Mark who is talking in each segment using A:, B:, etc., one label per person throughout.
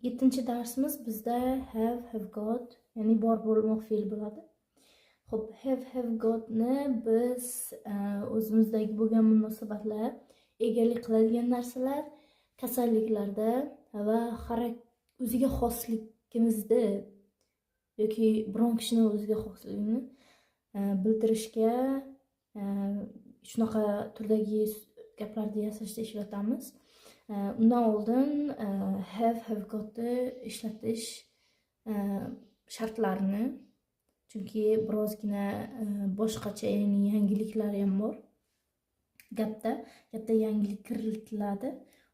A: 7 darsimiz bizda have got, ya'ni bor bo'lmoq fe'li bo'ladi. Xo'p, have gotni biz o'zimizdagi bo'lgan munosabatlar, egalik qiladigan narsalar, kasalliklarda va o'ziga xosligimizni yoki biron kishining o'ziga xosligini bildirishga shunaqa turdagi gaplarni yasashda ishlatamiz. Undan oldin have gotni ishlatish shartlarini, chunki birozgina boshqacha, ya'ni yangiliklari ham bor. Gapda yangilik kiritiladi.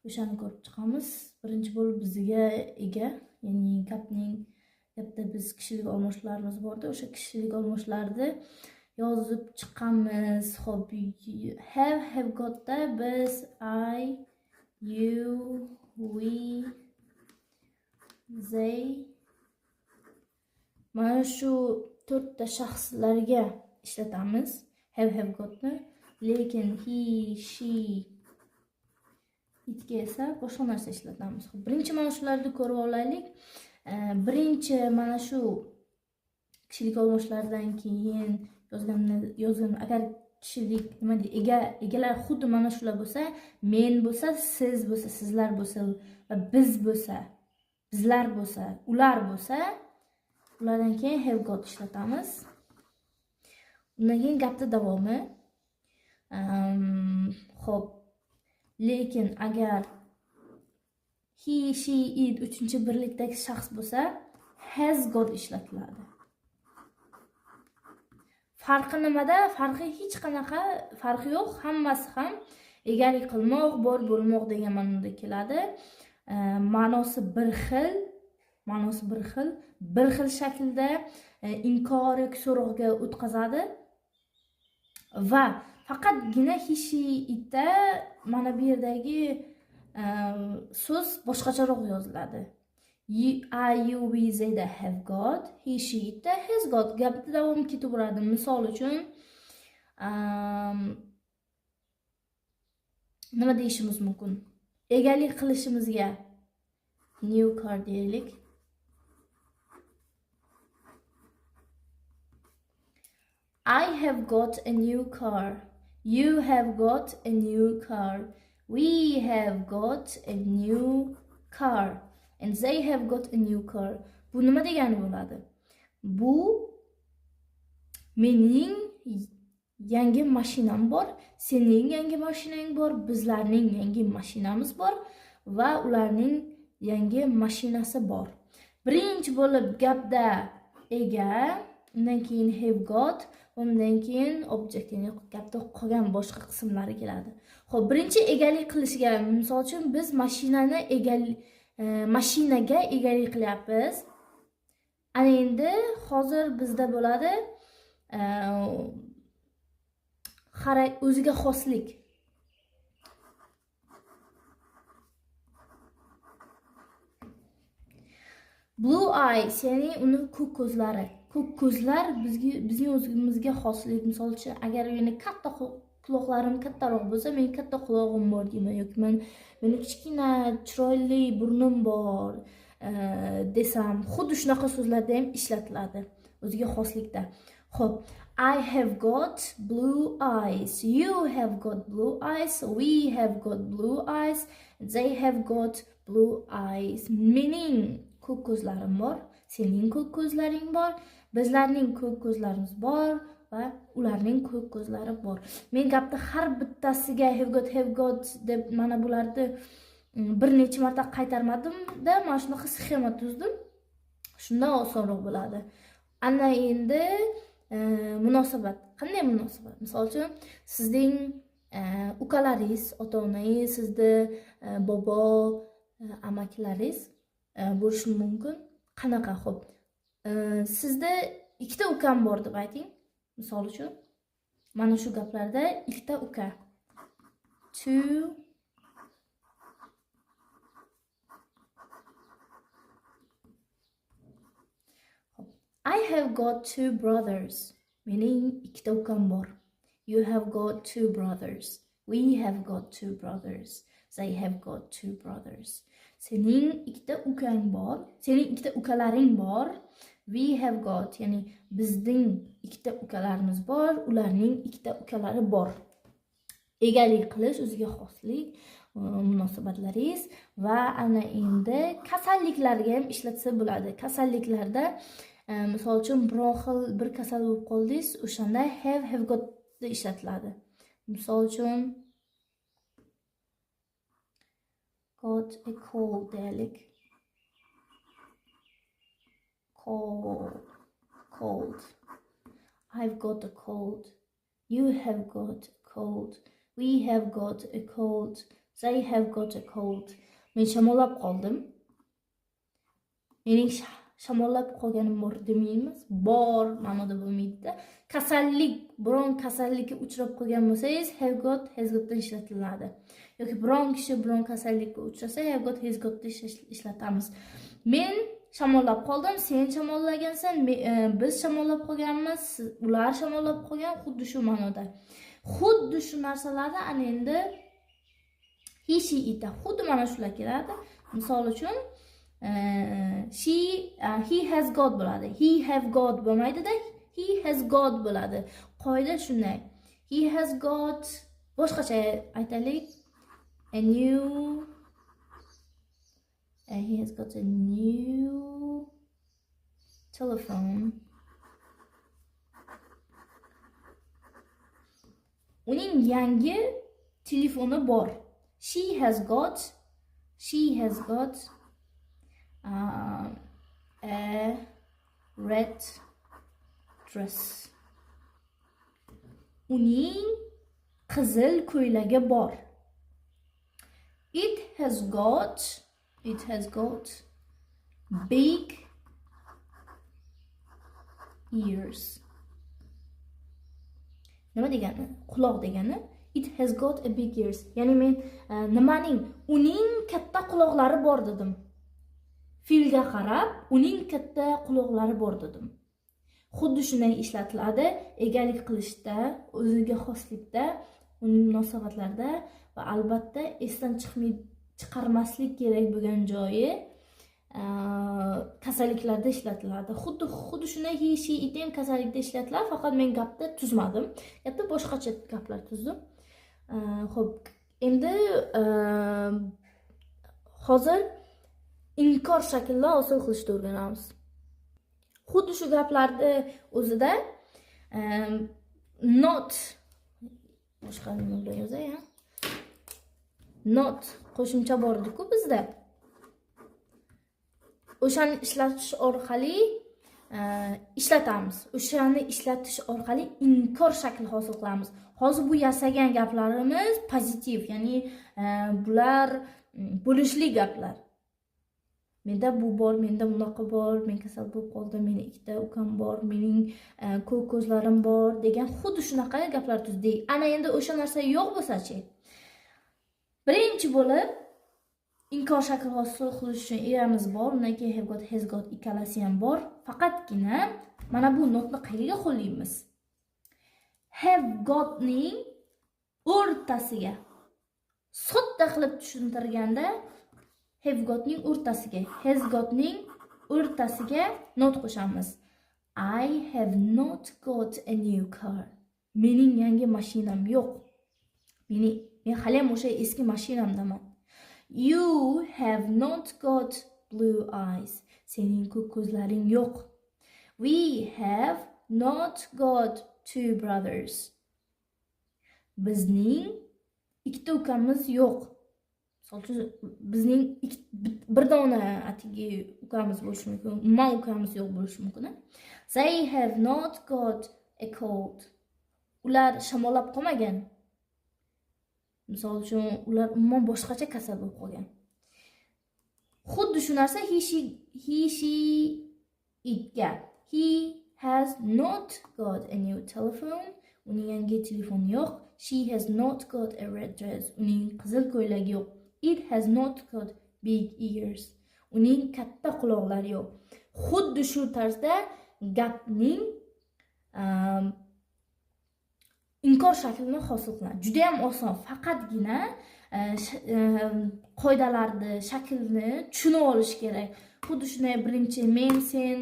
A: O'shani ko'rib chiqamiz. Birinchi bo'lib bizga ega, ya'ni gapda biz kishilik olmoshlarimiz borda, o'sha kishilik olmoshlarni yozib chiqamiz. Xo'p, have gotda biz I, you, we, they, mana shu 4 ta shaxslarga ishlatamiz have gotni. Lekin he, she, itga esa boshqa narsa ishlatamiz. Birinchi mana shularni ko'rib olaylik. Birinchi mana shu kishilik olmoshlardan keyin yozgan agar kishilik nima deydi, egalar xuddi mana shular bo'lsa, men bo'lsa, siz bo'lsa, sizlar bo'lsa va biz bo'lsa, bizlar bo'lsa, ular bo'lsa, ulardan keyin have got ishlatamiz. Undan keyin gapning davomi. Xo'p, lekin agar he, she, it uchinchi birlikdagi shaxs bo'lsa, has got ishlatiladi. Farqi nimada? Farqi hech qanaqa farqi yo'q. Hammasi ham egalik qilmoq, bor bo'lmoq degan ma'noda keladi. Ma'nosi bir xil. Bir xil shaklda inkor yoki so'roqga o'tkazadi va faqatgina he, she, itda mana bu yerdagi so'z boshqacharoq yoziladi. I, you, we, they'da have got, he, she, itda has got. Gapni davom ketaveradi. Misol uchun nima deyishimiz mumkin? Egalik qilishimizga new car deylik. I have got a new car. You have got a new car. We have got a new car. And they have got a new car. Bu nima degani bo'ladi? Bu mening yangi mashinam bor, sening yangi mashinang bor, bizlarning yangi mashinamiz bor va ularning yangi mashinasi bor. Birinchi bo'lib gapda ega, undan keyin have got, undan keyin object, ya'ni gapda qolgan boshqa qismlari keladi. Xo'p, birinchi egalik qilishga, misol uchun biz mashinaga egalik qilyapmiz. Ana endi hozir bizda bo'ladi o'ziga xoslik. Blue eyes, ya'ni uni ko'k ko'zlari. Ko'k ko'zlar bizning o'zimizga xoslik. Misol uchun, agar meni katta quloqlarim kattaroq bo'lsa, men katta quloqim bor deyman, yoki meni kichkina chiroyli burnim bor desam, xuddi shunaqa so'zlarda ham ishlatiladi o'ziga xoslikda. Xo'p, I have got blue eyes, you have got blue eyes, we have got blue eyes, they have got blue eyes. Mening ko'k ko'zlarim bor, sening ko'k ko'zlaring bor, bizlarning ko'k ko'zlarimiz bor va ularning ko'k ko'zlari bor. Men gapda har bittasiga have got deb mana bularni bir necha marta qaytarmadim-da, mana shunaqa sxema tuzdim. Shundan osonroq bo'ladi. Ana endi munosabat. Qanday munosabat? Misol uchun, sizning ukalaringiz, ota-onangiz, sizda bobo, amakilaringiz bo'lishi mumkin. Qanaqa? Xo'p, sizda ikkita ukam bor deb ayting. Misol uchun, mana shu gaplarda ikkita uka. I have got 2 brothers. Mening ikkita ukam bor. You have got 2 brothers. We have got 2 brothers. They have got 2 brothers. Sening ikkita ukang bor. Sening ikkita ukalaring bor. We have got, ya'ni bizning ikkita ukalarimiz bor, ularning ikkita ukalari bor. Egalik qilish, o'ziga xoslik, munosabatlaringiz va ana endi kasalliklarga ham ishlatsa bo'ladi. Kasalliklarda misol uchun bir kasal bo'lib qoldingiz, o'shanda have got ishlatiladi. Misol uchun got a cold deylik. Cold. I've got a cold. You have got a cold. We have got a cold. They have got a cold. Men shamollab qoldim. Mening shamollab qolganim bor demaymiz. Bor ma'noda bo'lmaydi. Kasallik, biron kasallikka uchrab qolgan bo'lsangiz, have got, has got dan ishlatiladi. Yoki biron kishi biron kasallikka uchrasa, have got, has got dan ishlatamiz. Men shamollab qoldim, sen shamollagansan, biz shamollab qolganmiz, ular shamollab qolgan, xuddi shu ma'noda. Xuddi shu narsalarda ana endi he, she, it xuddi mana shular keladi. Misol uchun he has got bo'ladi. He have got bo'lmaydi-da, he has got bo'ladi. Qoida shunday. He has got, boshqacha aytaylik, he has got a new telephone. Uning yangi telefoni bor. She has got a red dress. Uning qizil ko'ylagi bor. It has got big ears. Nima degani? Quloq degani. It has got a big ears. Ya'ni men uning katta quloqlari bor dedim. Fe'lga qarab, uning katta quloqlari bor dedim. Xuddi shunday ishlatiladi egalik qilishda, o'ziga xoslikda, uning munosabatlarda va albatta esdan chiqarmaslik kerak bo'lgan joyi kasalliklarda ishlatiladi. Xuddi shunday he, she, it ham kasallikda ishlatiladi, faqat men gapda tuzmadim. Gapda boshqacha gaplar tuzdim. Xo'p, endi hozir inkor shaklida hosil qilishni o'rganamiz. Xuddi shu gaplarni o'zida not boshqa nima bilan yozay, not qo'shimcha bor edi-ku bizda. O'shani ishlatish orqali ishlatamiz. O'shani ishlatish orqali inkor shakli hosil qilamiz. Hozir bu yasagan gaplarimiz pozitiv, ya'ni bular bo'lishli gaplar. Menda bu bor, menda bunaqa bor, men kasal bo'lib qoldim, mening ikkita ukam bor, mening ko'k ko'zlarim bor degan xuddi shunaqa gaplar tuzdik. Ana endi o'sha narsa yo'q bo'lsa-chi? Birinchi bo'lib inkor shakli hosil qilish uchun eramiz bor, undan keyin have got, has got ikkalasi ham bor. Faqatgina mana bu notni qayerga qo'llaymiz? Have got ning o'rtasiga. Sodda qilib tushuntirganda have got ning o'rtasiga, has got ning o'rtasiga not qo'shamiz. I have not got a new car. Mening yangi mashinam yo'q. Men hali ham o'sha eski mashinamdaman. You have not got blue eyes. Sening ko'k ko'zlaring yo'q. We have not got two brothers. Bizning ikkita ukamiz yo'q. Bizning bir dona atigi ukamiz bo'lishi mumkin, umuman ukamiz yo'q bo'lishi mumkin. They have not got a cold. Ular shamollab qolmagan. Misol uchun ular umuman boshqacha kasal bo'lib qolgan. Xuddi shu narsa he, she, itga. He has not got a new telephone. Uning yangi telefoni yo'q. She has not got a red dress. Uning qizil ko'ylagi yo'q. It has not got big ears. Uning katta quloqlari yo'q. Xuddi shu tarzda gapning inkor shaklini hosil qiladi. Juda ham oson, faqatgina qoidalarni, shaklni tushunib olish kerak. Xuddi shunday birinchi men, sen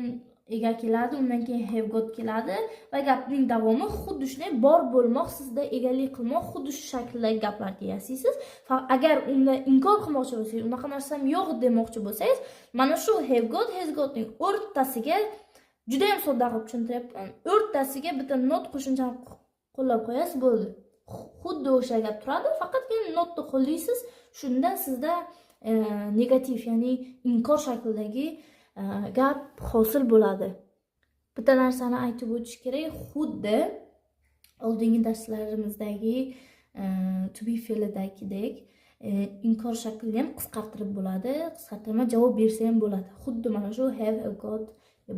A: ega keladi, undan keyin have got keladi va gapning davomi xuddi shunday bor bo'lmoq, sizda egalik qilmoq, xuddi shu shakldagi gaplar deyasiz. Agar unda inkor qilmoqchi bo'lsangiz, unaqa narsam yo'q demoqchi bo'lsangiz, mana shu have got, has gotning o'rtasiga juda ham sodda qilib tushuntiryapman. O'rtasiga bitta not qo'shimchani qo'llab qo'yasiz, bo'ldi. Xuddi o'sha gap turadi, faqatgina notni qo'llaysiz, shunda sizda negativ, ya'ni inkor shaklidagi gap hosil bo'ladi. Bitta narsani aytib o'tish kerak, xuddi oldingi darslarimizdagi to be fe'lidagidek inkor shaklini ham qisqartirib bo'ladi, qisqartirma javob bersa ham bo'ladi. Xuddi mana shu have got,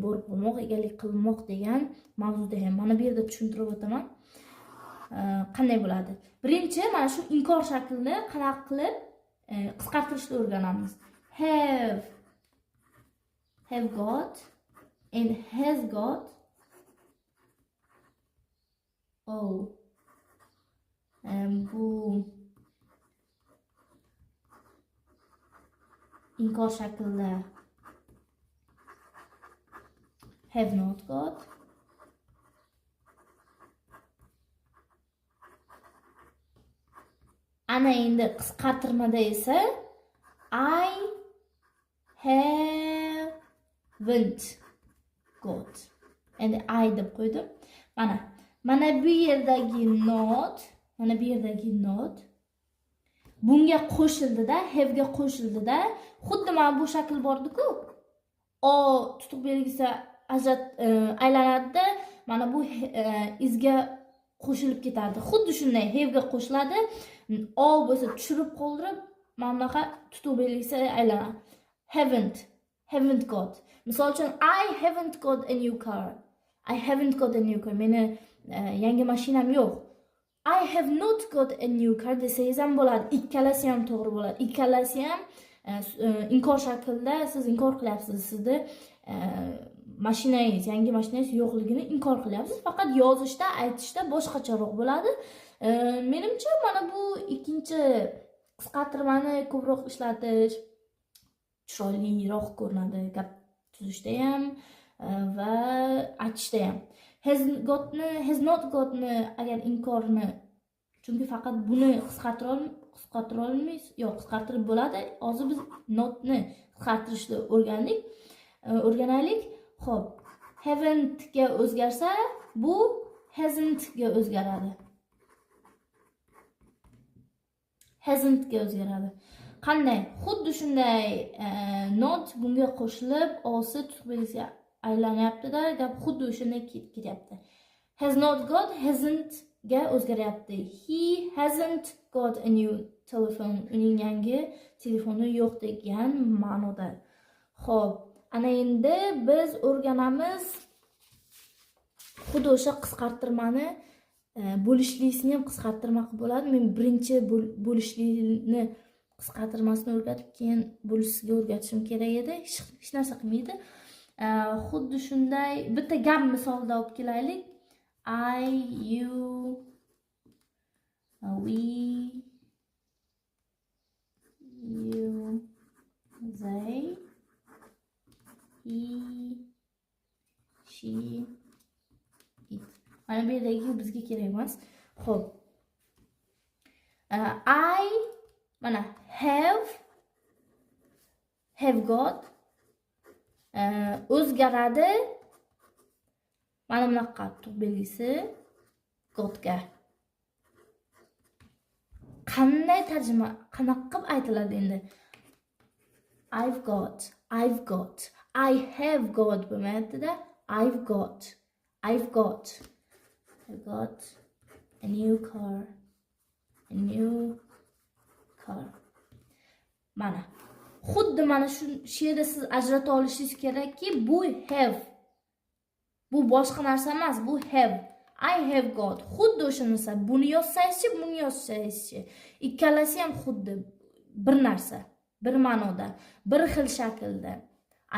A: borib bo'lmoq, egalik qilmoq degan mavzuda ham mana bu yerda tushuntirib o'taman. Qanday bo'ladi? Birinchi mana shu inkor shaklini qanaqa qilib qisqartirishni o'rganamiz. Have got and has got. Bu inkor shaklda have not got. Ana endi qisqartirmada esa I haven't got. Endi I deb qo'ydim. Mana bu yerdagi not, bunga qo'shildida, have ga qo'shildida, xuddi mana bu shakl bordi-ku. O tutuq belgisi aylanadi, mana bu izga qo'shilib ketadi. Xuddi shunday have ga qo'shiladi. O bo'lsa tushirib qoldirib, mana bunaqa tutuq belgisi aylanadi. Haven't got. Misol uchun I haven't got a new car. Meni yangi mashinam yo'q. I have not got a new car desangiz ham bo'ladi. Ikkalasi ham to'g'ri bo'ladi. Ikkalasi ham inkor shaklda siz inkor qilyapsiz. Sizni mashinangiz, yangi mashinangiz yo'qligini inkor qilyapsiz. Faqat yozishda, aytishda boshqacharoq bo'ladi. Menimcha mana bu ikkinchi qisqartirmani ko'proq ishlatish chiroyliroq ko'rinadi. Gap tuzishda ham va aytishda ham. Has not gotni agar inkorni, chunki faqat buni qisqartira olmaysiz, yo'q, qisqartirib bo'ladi. Hozir biz notni qisqartirishni o'rganaylik. Xo'p, haven't ga o'zgarsa, bu hasn't ga o'zgaradi. Qanday? Xuddi shunday not bunga qo'shilib, osi tutuq belgisiga aylanyapti-da, gap xuddi o'shunday ketyapti. Has not got, hasn't ga o'zgaryapti. He hasn't got a new telephone. Uning yangi telefoni yo'q degan ma'noda. Xo'p, ana endi biz o'rganamiz xuddi o'sha qisqartirmani bo'lishlisini ham qisqartirma qilib bo'ladi. Men birinchi bo'lishlikni qisqartirmasini o'rgatib, keyin bo'lishga o'rgatishim kerak edi. Hech narsa qilmaydi. Xuddi shunday bitta gap misolida olib kelaylik. I, you, we, you, they, he, she, it. Mana bu yerdagi bizga kerak emas. Xo'p. I mana have got o'zgaradi. Mana bunaqa tutuq belgisi gotga. Qanday tarjima, qanaqa qilib aytiladi endi? I've got. I have got bo'lmayapti-da. I've got a new car. Mana. Xuddi mana shu yerda siz ajrata olishingiz kerakki, bu have. Bu boshqa narsa emas, bu have. I have got. Xuddi o'sha narsa. Buni yozsangiz-chi, buni yozsangiz-chi. Ikkalasi ham xuddi bir narsa, bir ma'noda, bir xil shaklda.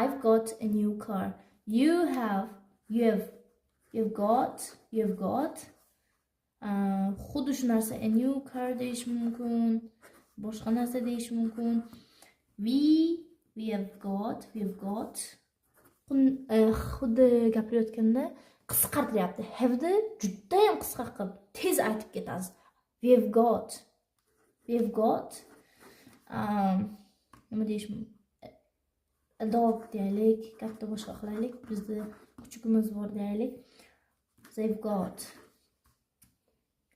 A: I've got a new car. You've got. Xuddi shu narsa a new car deyish mumkin. boshqa narsa deyish mumkin. We've got. Xuddi gapirayotganda qisqartiryapti. Have'ni juda ham qisqa qilib tez aytib ketasiz. We've got. Nima deyish mumkin? Dog deylik, katta boshqa qilaylik. Bizda kuchugimiz bor deylik. They've got.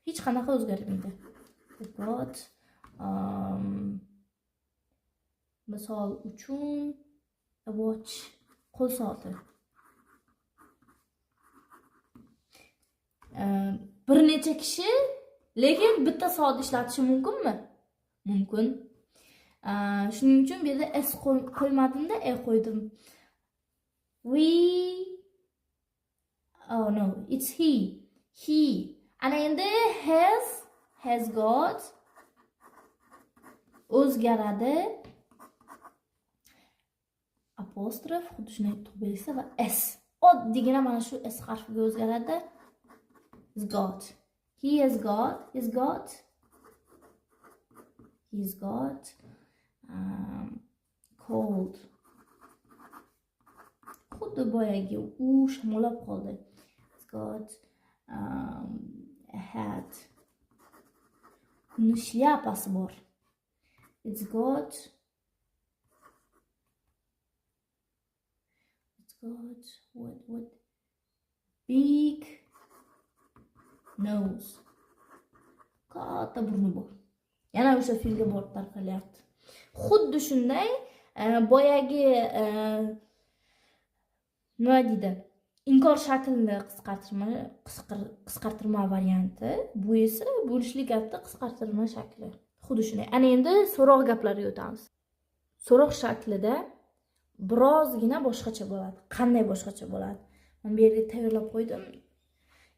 A: Hech qanaqa o'zgarmaydi. They've got. Misol uchun a watch, qo'l soati. Bir necha kishi lekin bitta soat ishlatishi mumkinmi? Mumkin. Shuning uchun bu yerda s qo'ymadimda, qo'ydim. Oh no, it's he. Ana endi has got o'zgaradi. Apostrof xuddi shunday tug'ilsa va s. Oddiygina mana shu s harfiga o'zgaradi. He's got. Cold. Xuddi boyagi u shamolab qoldi. He's got a hat. Uni shlyapasi bor. It's got what? Big nose. Katta burni bor. Yana o'sha filga borib tarqalyapti. Xuddi shunday boyagi nima deydi? Inkor shaklini qisqartirma varianti, bu esa bo'lishli gapda qisqartirma shakli. Xuddi shunday. Ana endi so'roq gaplariga o'tamiz. So'roq shaklida birozgina boshqacha bo'ladi. Qanday boshqacha bo'ladi? Men bu yerga tayyorlab qo'ydim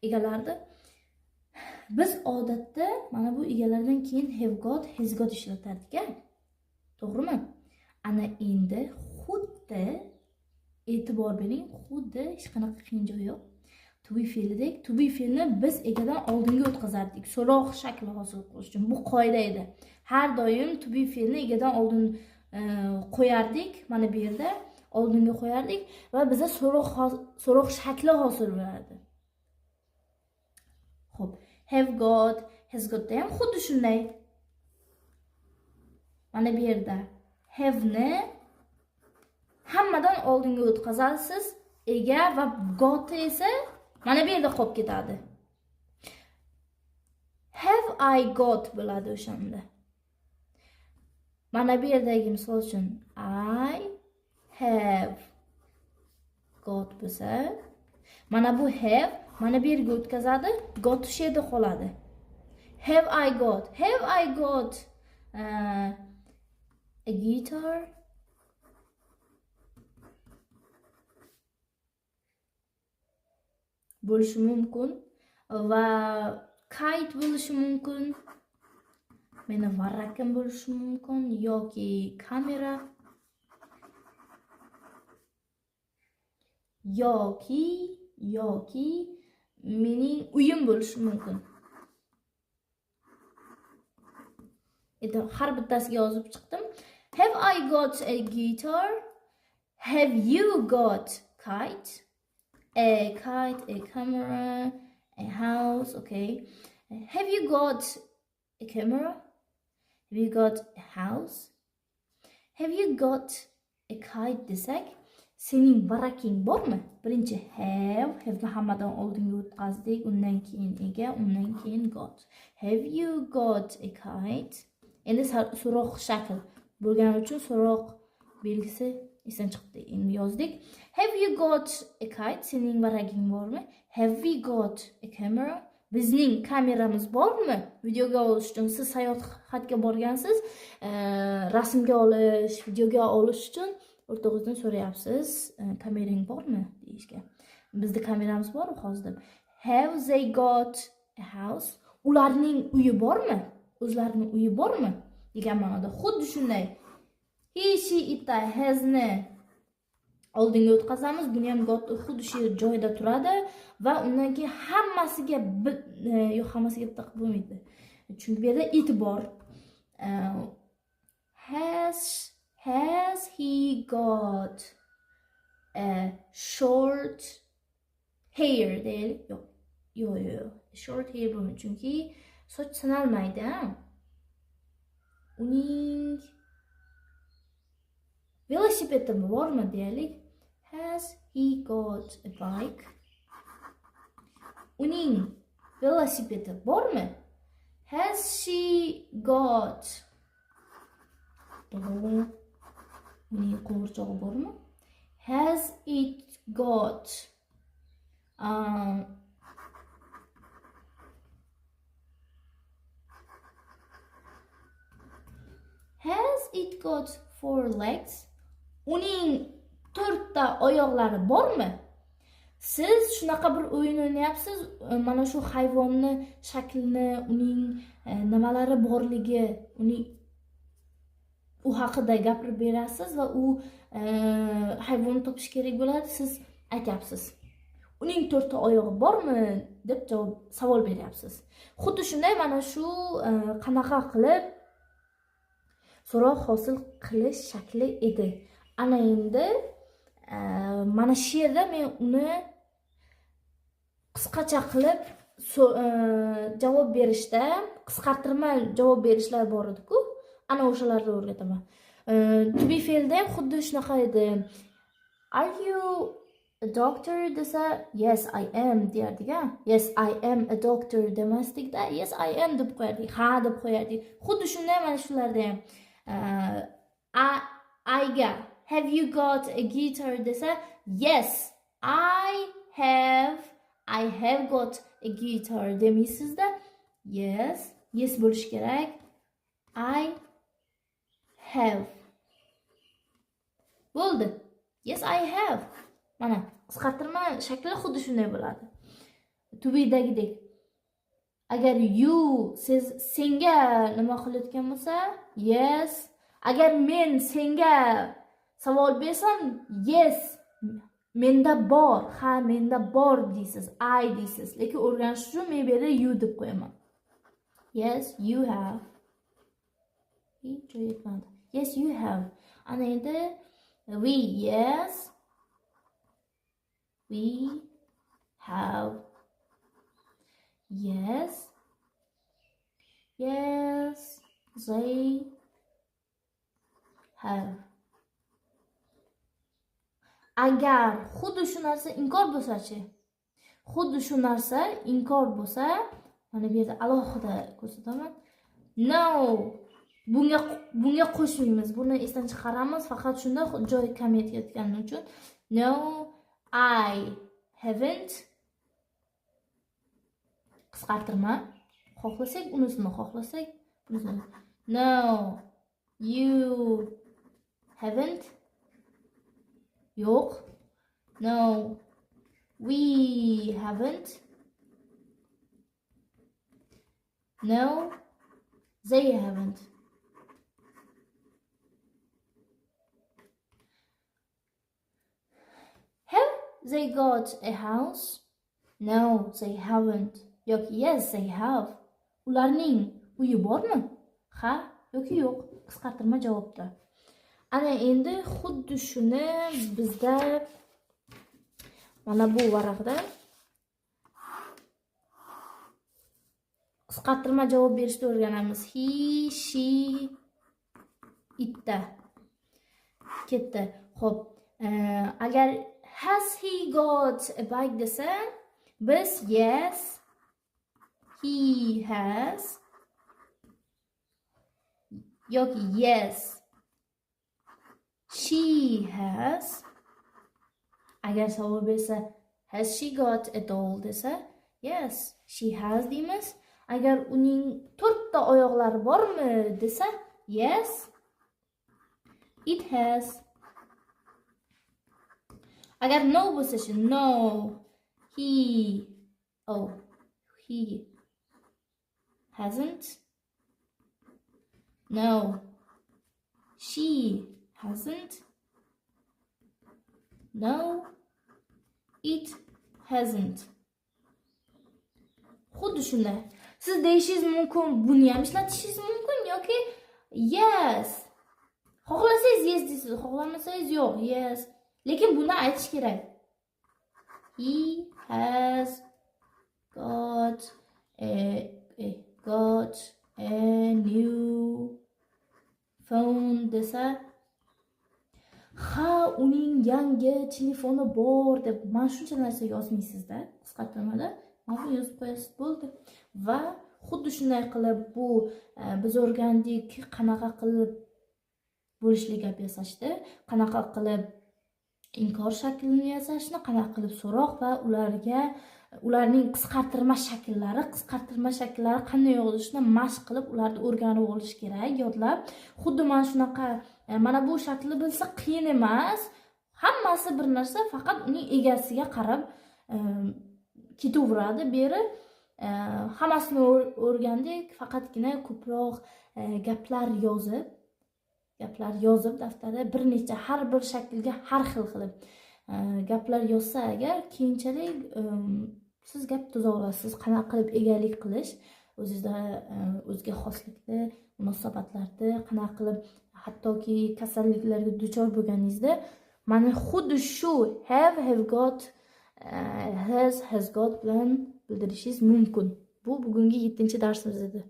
A: egalarni. Biz odatda mana bu egalardan keyin have got, has got ishlatardik-a. To'g'rimi? Ana endi xuddi e'tibor bering, xuddi hech qanaqa qiyin joyi yo'q. To be fe'lidek, to be fe'lni biz egadan oldinga o'tkazardik, so'roq shakli hosil qilish uchun. Bu qoida edi. Har doim to be fe'lni egadan oldin qo'yardik, mana bu yerda oldinga qo'yardik va bizga so'roq shakli hosil bo'lardi. Xo'p, have got, has got da ham xuddi shunday. Mana bu yerda have ni hammadan oldinga o'tkazasiz, ega va got esa mana bu yerda qolib ketadi. Have I got bo'ladi o'shanda. Mana bu yerdagi misol uchun I have got bo'lsa, mana bu have mana bu yerga o'tkazadi, got o'sha yerda qoladi. Have I got a guitar? Bo'lishi mumkin va kite bo'lishi mumkin. Meni varrakim bo'lishi mumkin yoki kamera yoki mening uyim bo'lishi mumkin. Endi har bittasiga yozib chiqdim. Have I got a guitar? Have you got kite? A kite, a camera, a house, okay. Have you got a camera? Have you got a house? Have you got a kite desak, sening baraking bormi? Birinchi have hammadan oldinga o'tkazdik, undan keyin ega, undan keyin got. Have you got a kite? Endi so'roq shakl bo'lgani uchun so'roq belgisi esdan chiqdi. Endi yozdik. Have you got a kite? Sening varaging bormi? Have we got a camera? Bizning kameramiz bormi? Videoga olish uchun siz sayohatga borgansiz, rasmga olish, videoga olish uchun o'rtog'ingizdan so'rayapsiz, kamerang bormi deyishga. Bizda kameramiz bor hozir. Have they got a house? Ularning uyi bormi? O'zlarining uyi bormi? degan ma'noda. Xuddi shunday. He, she, it, has ni oldinga o'tkazamiz. Buni ham got xuddi shu joyda turadi va undan keyin hammasiga bitta qilib bo'lmaydi. Chunki bu yerda it bor. has he got a short hair deylik. Yo'q. Short hair bo'lmaydi chunki soch sanalmaydi. Uning velosipedi bormi deylik. Has he got a bike? Uning velosipedi bormi? Has she got uning qo'g'irchog'i bormi? Has it got Has it got 4 legs? Uning 4 ta oyoqlari bormi? Siz shunaqa bir o'yin o'ynayapsiz, mana shu hayvonni shaklini, uning nimalari borligi, uning u haqida gapirib berasiz va u hayvonni topish kerak bo'ladi. Siz aytyapsiz. Uning 4 ta oyog'i bormi deb savol beryapsiz. Xuddi shunday mana shu qanaqa qilib so'roq hosil qilish shakli edi. Ana endi mana shu yerda men uni qisqacha qilib javob berishda, qisqartirma javob berishlar bor edi-ku. Ana o'shalarni o'rgataman. To be fe'lda ham xuddi shunaqa edi. Are you a doctor desa, yes I am derdik-a. Yes I am a doctor demasdik-da, yes I am deb qo'yardik, ha deb qo'yardik. Xuddi shunday mana shularda ham. I'ga have you got a guitar desa, yes I have got a guitar demaysizda. Yes bo'lish kerak. I have. Bo'ldi. Yes I have. Mana qisqartirma shakli xuddi shunday bo'ladi. To be dagidek. Agar you senga nima qilayotgan bo'lsa, yes. Agar men senga savol bersam, yes. Menda bor, ha menda bor deysiz, I deysiz. Lekin o'rganish uchun men bu yerda you deb qo'yaman. Yes, you have. Yes, you have. Ana endi we, yes. We have. Yes. Yes, they have. Agar xuddi shu narsa inkor bo'lsa-chi? Xuddi shu narsa inkor bo'lsa, mana bu yerda alohida ko'rsataman. No. Bunga qo'shmaymiz. Buni esdan chiqaramiz, faqat shunda joy kam etayotgani uchun. No, I haven't. Qisqartirma. Xohlasak unisini, xohlasak bunisini. No, you haven't. Yo'q. No, we haven't. No, they haven't. Have they got a house? No, they haven't. Yoki yes, they have. Ularning uyi bormi? Ha yoki yo'q. Qisqartirma javobda. Ana endi xuddi shuni bizda mana bu varaqda qisqartirma javob berishni o'rganamiz. He, she, itda ketdi. Xo'p, agar has he got a bike desa, biz yes, he has yoki yes, she has. Agar savol bersa, has she got a doll desa, yes, she has deymiz. Agar uning 4 ta oyoqlari bormi desa, yes, it has. Agar no bo'lsa, no, he hasn't. No, she hasn't. No, it hasn't. Xuddi shunday. Siz deyishingiz mumkin, buni ham ishlatishingiz mumkin yoki Yes. Xohlasangiz yes deysiz, xohlamasangiz yo'q. Yes. Lekin buni aytish kerak. He has got a new phone desa, ha, uning yangi telefoni bor deb mana shuncha narsa yozmaysizda, qisqartirmada. Mana bu yozib qo'yasiz, bo'ldi. Va xuddi shunday qilib bu biz o'rgandik qanaqa qilib bo'lishli gap yasashni, qanaqa qilib inkor shaklini yasashni, qanaqa qilib so'roq va ularning qisqartirma shakllari qanday yozilishini mashq qilib ularni o'rganib olish kerak, yodlab. Xuddi mana shunaqa mana bu shakli bilsa qiyin emas. Hammasi bir narsa, faqat uning egasiga qarab ketaveradi beri. Hammasini o'rgandik, faqatgina ko'proq gaplar yozib daftarda bir necha har bir shaklga har xil qilib gaplar yozsa agar, keyinchalik siz gap toza olasiz, qanaqa qilib egalik qilish, o'zingizda o'ziga xoslikli munosabatlarni qanaqa qilib, hattoki kasalliklarga duchor bo'lganingizda mana xuddi shu have got, has got bilan bildirishingiz mumkin. Bu bugungi 7-darsimiz edi.